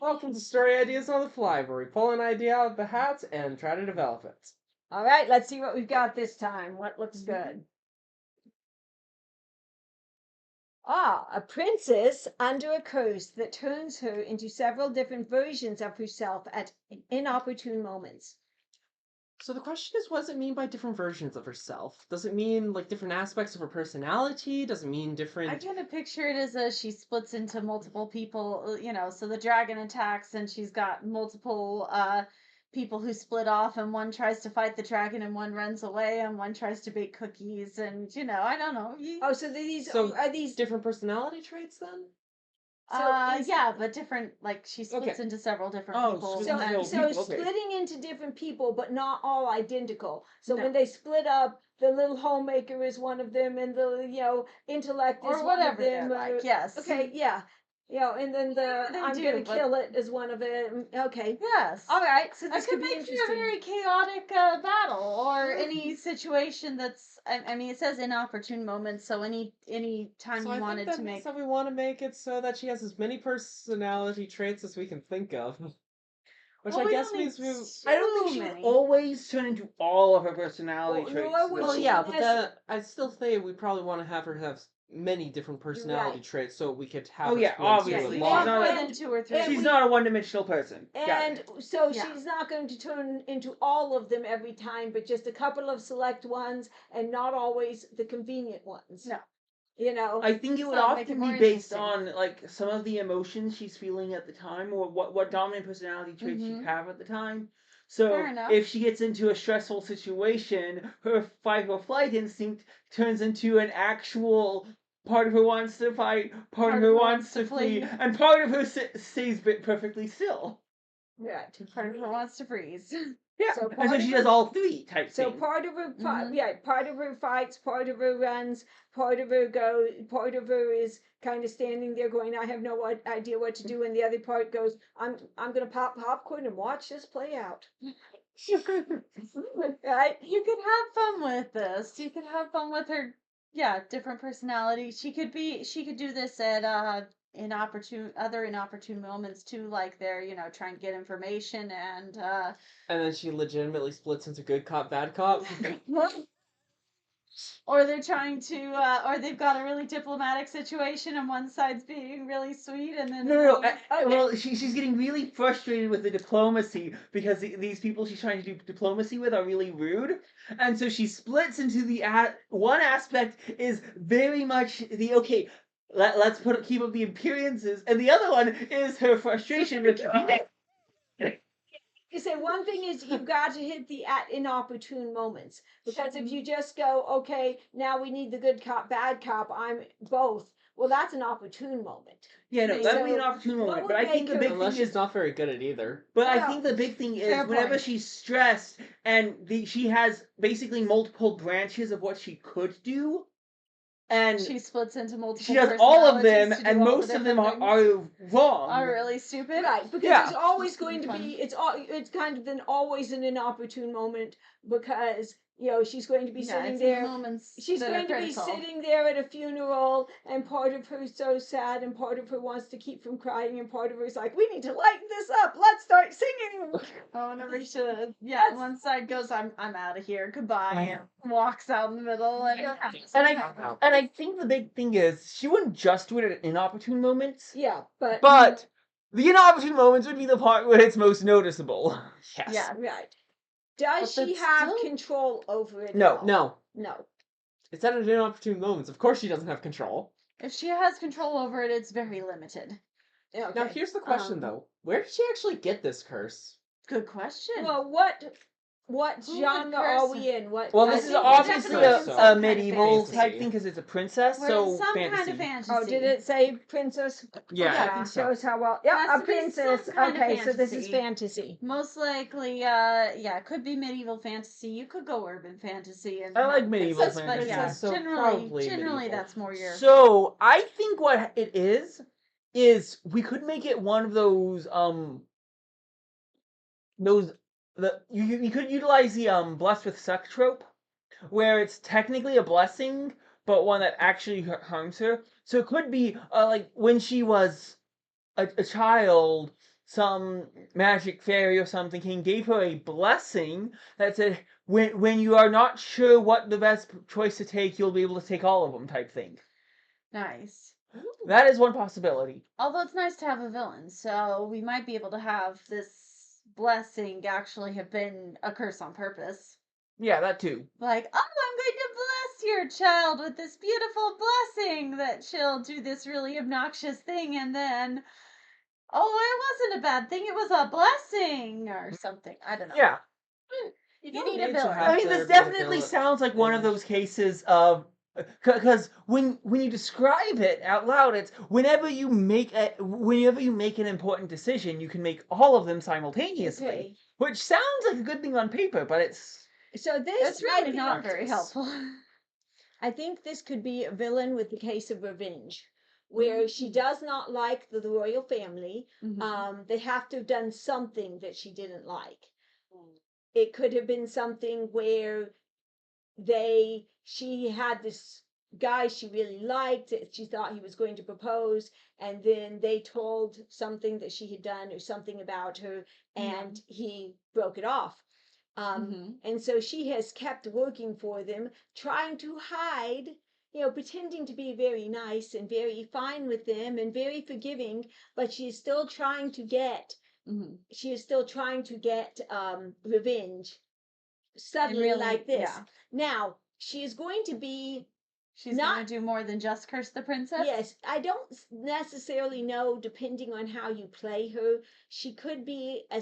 Welcome to Story Ideas on the Fly, where we pull an idea out of the hat and try to develop it. All right, let's see what we've got this time. What looks good? A princess under a curse that turns her into several different versions of herself at inopportune moments. So the question is, what does it mean by different versions of herself? Does it mean like different aspects of her personality? Does it mean different? I kind of picture it as she splits into multiple people, so the dragon attacks and she's got multiple people who split off, and one tries to fight the dragon and one runs away and one tries to bake cookies, and I don't know. Oh, so these So are these different personality traits then? Yeah, but different, like she splits into several different people. So, and- so people, okay. splitting into different people, but not all identical. So No. when they split up, the little homemaker is one of them, and the intellect is or one of whatever them. they're like, yes. Okay, yeah, and then the They I'm do, gonna but- kill it is one of them. Okay, Yes. all right. So I this could could be make for a interesting. very chaotic battle, or any situation that's. I mean, it says inopportune moments, so any time So you I wanted think that to means make. that we want to make it so that she has as many personality traits as we can think of. Which Well, I we guess don't need means we. I don't think too she would many. always turn into all of her personality Well, traits. nor would though. Well, she yeah, but unless- I still say we probably want to have her have many different personality Right. traits so we could have Oh, her yeah, split into obviously. a She's lot. More not- than 2 or 3. and She's we- not a one-dimensional person. Got And it. so Yeah. she's not going to turn into all of them every time, but just a couple of select ones, and not always the convenient ones. No. I think it would So make it often more be based interesting. on like some of the emotions she's feeling at the time, or what dominant personality traits Mhm. she have at the time. So Fair enough. if she gets into a stressful situation, her fight or flight instinct turns into an actual part of her wants to fight, part of her wants to flee, and part of her stays perfectly still. Right. Part of her wants to freeze. Yeah, So and part so of she her- does all three type So thing. part of her, Mhm. part of her fights, part of her runs, part of her is kind of standing there going, I have no idea what to do, and the other part goes, I'm gonna pop popcorn and watch this play out. Right? You could have fun with this. You could have fun with her. Yeah, different personalities. She could do this at other inopportune moments too, like they're trying to get information and And then she legitimately splits into good cop, bad cop. or they're trying to or they've got a really diplomatic situation and one side's being really sweet and then No. Well, she's getting really frustrated with the diplomacy because these people she's trying to do diplomacy with are really rude, and so she splits into the one aspect is very much the okay. Let's keep up the appearances, and the other one is her frustration with. You say one thing is you've got to hit the at inopportune moments, because if you just go, okay, now we need the good cop, bad cop, I'm both. Well, that's an opportune moment. Yeah, no, So, that'd be an opportune what moment, would but I think make the her- big Unless thing she's is. not very good at either. But I Well, think the big thing is fair whenever point. she's stressed and she has basically multiple branches of what she could do, and she splits into multiple. she does all of them, personalities to do and all the most of them different are things. wrong. Are really stupid. Right, because Yeah. there's always going to Fun. be it's kind of always an inopportune moment, because she's going to be sitting it's there. in moments She's that going are to be critical. sitting there at a funeral, and part of her's so sad, and part of her wants to keep from crying, and part of her's like, we need to lighten this up. Let's start singing. Oh, never should. Yeah, That's- one side goes, I'm out of here. Goodbye. And walks out in the middle. And And I think the big thing is she wouldn't just do it at inopportune moments, Yeah, but the inopportune moments would be the part where it's most noticeable. Yes. Yeah. right. Does But she that's have still- control over it? No. at all? No. No. It's at an inopportune moments. Of course she doesn't have control. if she has control over it, it's very limited. Okay. Now here's the question though. Where did she actually get this curse? Good question. Well, what Who genre would are curse we in? What? Well, I this is think obviously definitely some a kind of medieval fantasy. type thing because it's a princess, We're so in some fantasy. kind of fantasy. Oh, did it say princess? Yeah, I Yeah. think so. Shows how well. Yeah, Has a to be some princess. kind of Okay, so this is fantasy. fantasy. Most likely, it could be medieval fantasy. You could go urban fantasy. And I like have medieval princess, fantasy. But yeah, So generally probably medieval. that's more your. So I think what it is we could make it one of those you could utilize the blessed with sex trope, where it's technically a blessing, but one that actually harms her. So it could be like when she was a child, some magic fairy or something gave her a blessing that said, when you are not sure what the best choice to take, you'll be able to take all of them, type thing. Nice. That is one possibility. Although it's nice to have a villain, so we might be able to have this blessing actually have been a curse on purpose. Yeah, that too. Like, oh, I'm going to bless your child with this beautiful blessing that she'll do this really obnoxious thing, and then, oh, it wasn't a bad thing, it was a blessing, or something. I don't know. Yeah. You don't need a need to villain. have I mean, to this be a definitely villain. sounds like one of those cases of because when you describe it out loud, it's whenever you make an important decision, you can make all of them simultaneously, Okay. which sounds like a good thing on paper, but it's So this It's really might be not very practice. helpful. I think this could be a villain with the case of revenge, where she does not like the royal family. Mhm. They have to have done something that she didn't like. It could have been something where she had this guy she really liked, she thought he was going to propose, and then they told something that she had done or something about her, and he broke it off. Mhm. And so she has kept working for them, trying to hide, pretending to be very nice and very fine with them and very forgiving, but she is still trying to get Mhm. revenge And suddenly really, like this. yeah. Now, she is going to be She's not gonna do more than just curse the princess? yes, I don't necessarily know, depending on how you play her. She could be a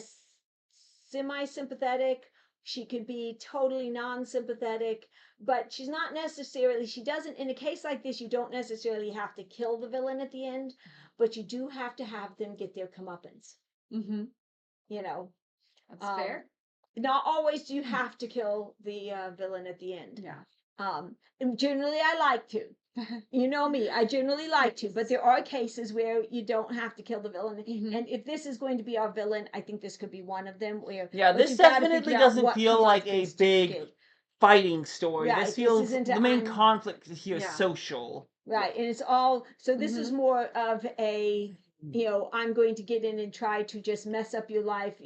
semi-sympathetic. She could be totally non-sympathetic, but she's not necessarily, she doesn't, in a case like this, you don't necessarily have to kill the villain at the end, but you do have to have them get their comeuppance, Mhm. you know. That's fair. Not always do you have to kill the villain at the end. Yeah. And generally I like to. You know me, I generally like to, but there are cases where you don't have to kill the villain. Mhm. And if this is going to be our villain, I think this could be one of them. Yeah, But this you've got to definitely figure out doesn't what feel like a comeuppance to big give. fighting story. Right, This this feels isn't the main conflict here is Yeah. social. Right, and it's all, so this is Mhm. more of a, I'm going to get in and try to just mess up your life,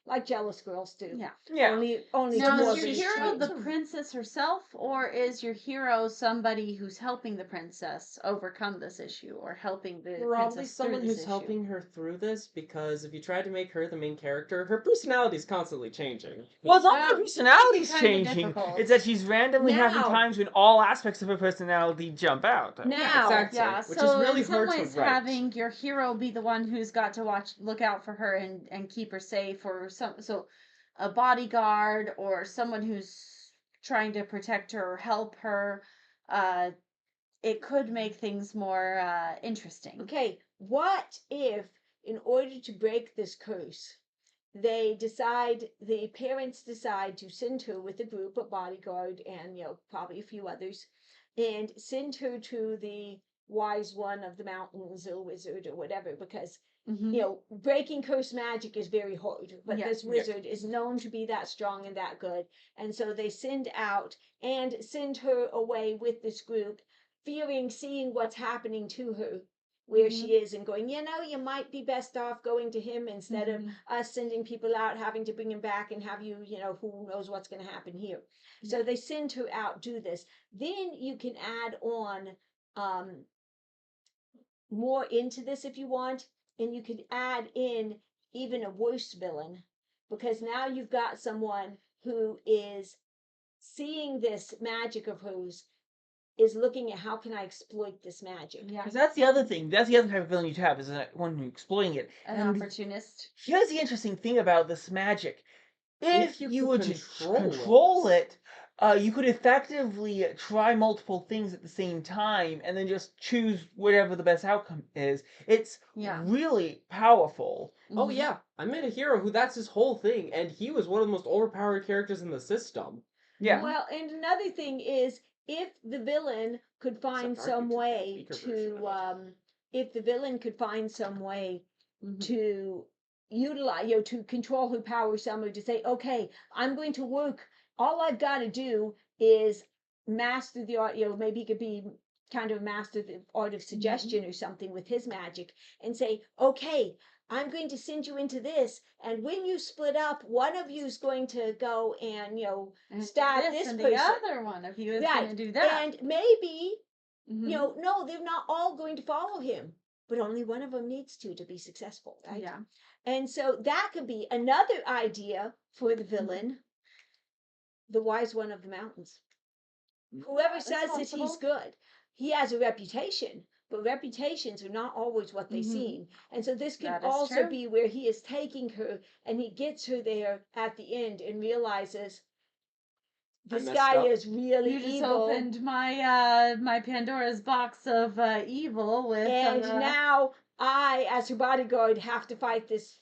like jealous girls do. Yeah. Yeah. Only Now, more is your of an hero extreme. the princess herself, or is your hero somebody who's helping the princess overcome this issue, or helping the Probably princess someone through this who's issue? helping her through this, because if you try to make her the main character, her personality's constantly changing. Well, it's not that her Well, personality's kinda changing. difficult. It's that she's randomly having Now- times when all aspects of her personality jump out. Now- Yeah, exactly. Yeah, which so is really in some hard ways, to write. having your hero be the one who's got to look out for her and keep her safe, or so a bodyguard or someone who's trying to protect her or help her, uh, it could make things more interesting. Okay, what if, in order to break this curse, the parents decide to send her with a group, a bodyguard, and, probably a few others, and send her to the wise one of the mountains or wizard or whatever, because, Mhm. breaking curse magic is very hard, but Yeah. this wizard is known to be that strong and that good. And so they send her away with this group, seeing what's happening to her, where she is, and going, you might be best off going to him instead of us sending people out, having to bring him back and have you, who knows what's going to happen here. So they send her out, do this. Then you can add on more into this if you want, and you could add in even a worse villain, because now you've got someone who is seeing this magic of hers, is looking at how can I exploit this magic. Yeah. Because that's the other thing. That's the other type of villain you have, is one who's exploiting it. An And opportunist. here's the interesting thing about this magic. If you you could were to control control it. it, you could effectively try multiple things at the same time and then just choose whatever the best outcome is. It's Yeah. really powerful. Oh Mhm. yeah, I made a hero who that's his whole thing, and he was one of the most overpowered characters in the system. Yeah. Well, and another thing is, if the villain could find Except aren't some you just a way weaker version to, of it? if the villain could find some way Mhm. to utilize, to control her power somehow, to say, okay, I'm going to work. All I've got to do is master the art, maybe he could be kind of master the art of suggestion or something with his magic and say, okay, I'm going to send you into this, and when you split up, one of you is going to go and And start this this and person. the other one of you is Right. going to do that. And maybe Mhm. no, they're not all going to follow him, but only one of them needs to be successful, right? Yeah. And so that could be another idea for the villain, the wise one of the mountains. Whoever That's says that he's possible. good, he has a reputation, but reputations are not always what they Mhm. seem. And so this could That is also true. be where he is taking her and he gets her there at the end and realizes this messed guy up. is really You just evil. opened my Pandora's box of evil with And now I, as her bodyguard, have to fight this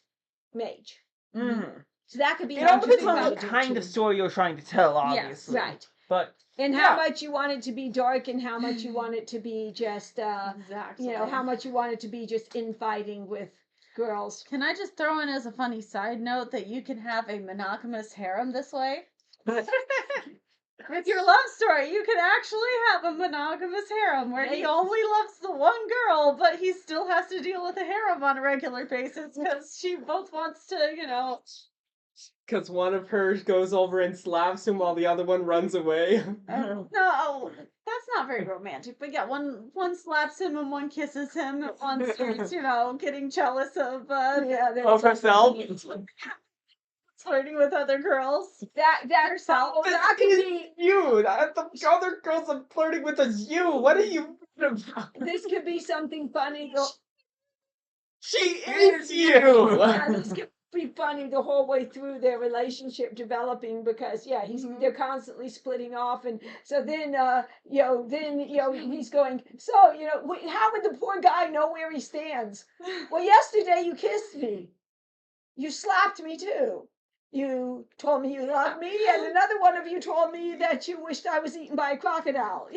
mage. Mhm. So that could be It an all depends interesting on way what to do it, kind too. of story you're trying to tell, Yes. obviously. Right. But And Yeah. how much you want it to be dark and how much you want it to be just, exactly. how much you want it to be just infighting with girls. Can I just throw in as a funny side note that you can have a monogamous harem this way? With your love story, you can actually have a monogamous harem where he Right. only loves the one girl, but he still has to deal with a harem on a regular basis because she both wants to, Because one of hers goes over and slaps him while the other one runs away. No, that's not very romantic. But yeah, one slaps him and one kisses him, and one starts, getting jealous of Of herself. flirting with other girls. That Herself. oh, that could be You. The other girls I'm flirting with is you. What are you about? this could be something funny. Though. She is you. Yeah, this could be funny the whole way through their relationship developing because they're constantly splitting off, and so then he's going. So how would the poor guy know where he stands? Well, yesterday you kissed me, you slapped me too. You told me you loved me, and another one of you told me that you wished I was eaten by a crocodile.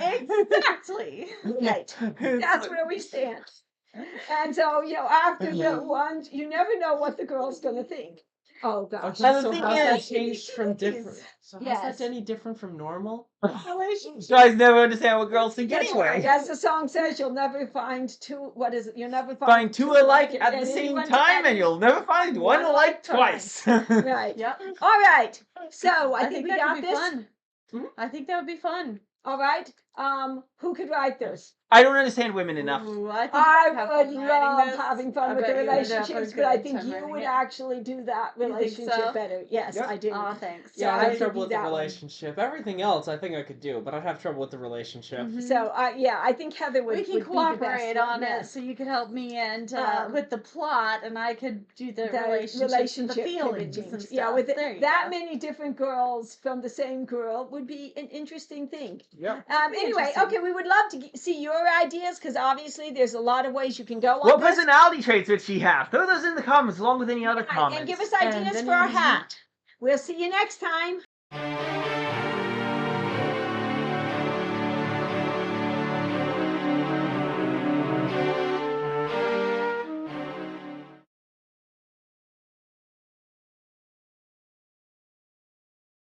Exactly. Right. That's where we stand. And so, after the one, you never know what the girl's going to think. Oh, gosh. Okay, And the so thing how's that is- changed from different? So how's Yes. that any different from normal? Relationship. guys never understand what girls think That's anyway. right. As the song says, you'll never find two. What is it? You'll never Find two alike at the and same anyone time, and you'll never find one alike twice. Right. Yep. All right. So I think we that got could be this. fun. Hmm? I think that would be fun. All right. Who could write this? I don't understand women enough. Ooh, I think I I'd have would fun writing love this. having fun I with the bet you would have a relationships, but I good think time you writing would it. actually do that You think relationship so? better. Yes, Yep. I do. Aw, thanks. Yeah, I it have would trouble be with the that one. relationship. Everything else I think I could do, but I'd have trouble with the relationship. Mhm. So I think Heather would. We can would be the best cooperate one, on it, yes. so you could help me and Um, with the plot, and I could do the The relationships and the relationship feelings pivoting. and stuff. Yeah, with there you that go. many different girls from the same girl would be an interesting thing. Yep. Anyway, interesting. okay, we would love to see your ideas because obviously there's a lot of ways you can go on What this. personality traits would she have? Throw those in the comments along with any other Right, comments. and give us And ideas then for our you- hat. We'll see you next time.